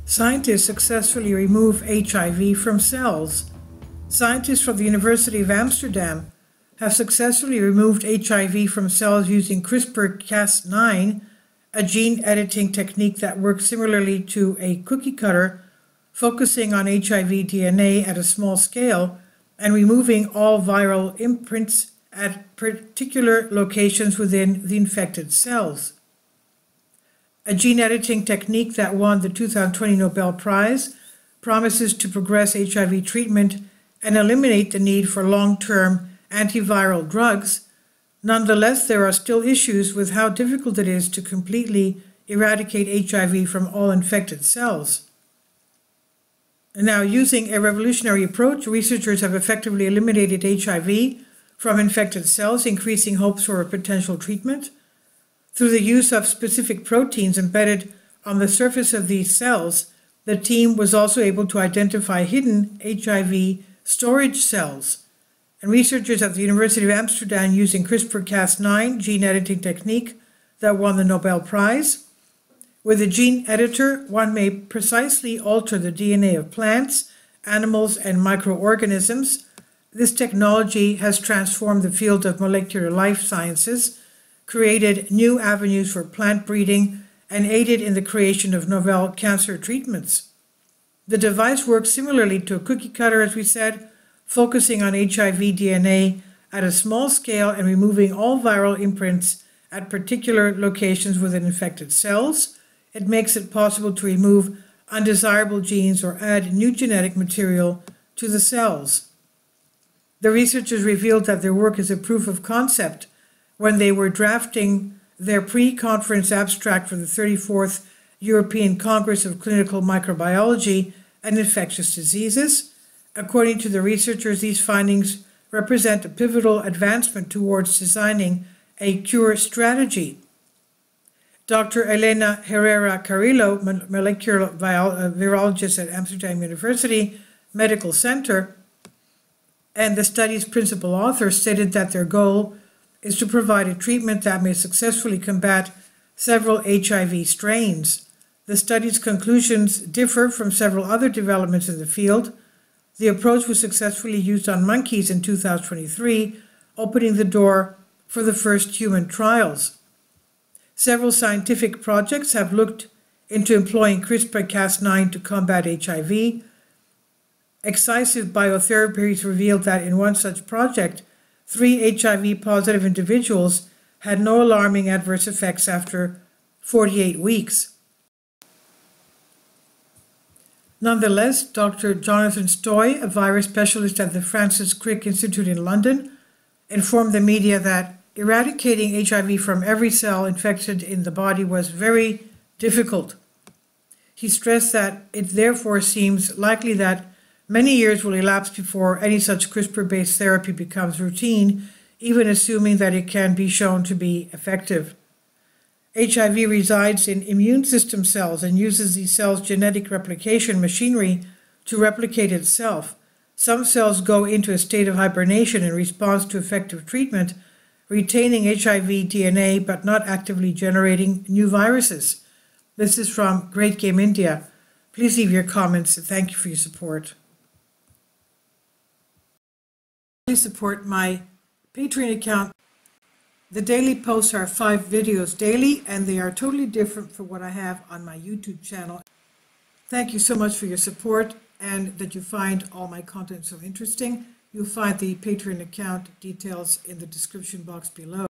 Scientists successfully remove HIV from cells. Scientists from the University of Amsterdam have successfully removed HIV from cells using CRISPR-Cas9, a gene editing technique that works similarly to a cookie cutter, focusing on HIV DNA at a small scale and removing all viral imprints at particular locations within the infected cells. A gene editing technique that won the 2020 Nobel Prize promises to progress HIV treatment and eliminate the need for long-term antiviral drugs. Nonetheless, there are still issues with how difficult it is to completely eradicate HIV from all infected cells. Now, using a revolutionary approach, researchers have effectively eliminated HIV from infected cells, increasing hopes for a potential treatment. Through the use of specific proteins embedded on the surface of these cells, the team was also able to identify hidden HIV storage cells. And researchers at the University of Amsterdam using CRISPR-Cas9 gene editing technique that won the Nobel Prize. With a gene editor, one may precisely alter the DNA of plants, animals, and microorganisms. This technology has transformed the field of molecular life sciences, created new avenues for plant breeding, and aided in the creation of novel cancer treatments. The device works similarly to a cookie cutter, as we said, focusing on HIV DNA at a small scale and removing all viral imprints at particular locations within infected cells. It makes it possible to remove undesirable genes or add new genetic material to the cells. The researchers revealed that their work is a proof of concept when they were drafting their pre-conference abstract for the 34th European Congress of Clinical Microbiology and Infectious Diseases. According to the researchers, these findings represent a pivotal advancement towards designing a cure strategy. Dr. Elena Herrera Carrillo, molecular virologist at Amsterdam University Medical Center, and the study's principal author, stated that their goal is to provide a treatment that may successfully combat several HIV strains. The study's conclusions differ from several other developments in the field. The approach was successfully used on monkeys in 2023, opening the door for the first human trials. Several scientific projects have looked into employing CRISPR-Cas9 to combat HIV. Excisive Biotherapies revealed that in one such project, 3 HIV-positive individuals had no alarming adverse effects after 48 weeks. Nonetheless, Dr. Jonathan Stoy, a virus specialist at the Francis Crick Institute in London, informed the media that eradicating HIV from every cell infected in the body was very difficult. He stressed that it therefore seems likely that many years will elapse before any such CRISPR-based therapy becomes routine, even assuming that it can be shown to be effective. HIV resides in immune system cells and uses these cells' genetic replication machinery to replicate itself. Some cells go into a state of hibernation in response to effective treatment, retaining HIV DNA but not actively generating new viruses. This is from Great Game India. Please leave your comments and thank you for your support. Please support my Patreon account. The daily posts are 5 videos daily, and they are totally different from what I have on my YouTube channel. Thank you so much for your support and that you find all my content so interesting. You'll find the Patreon account details in the description box below.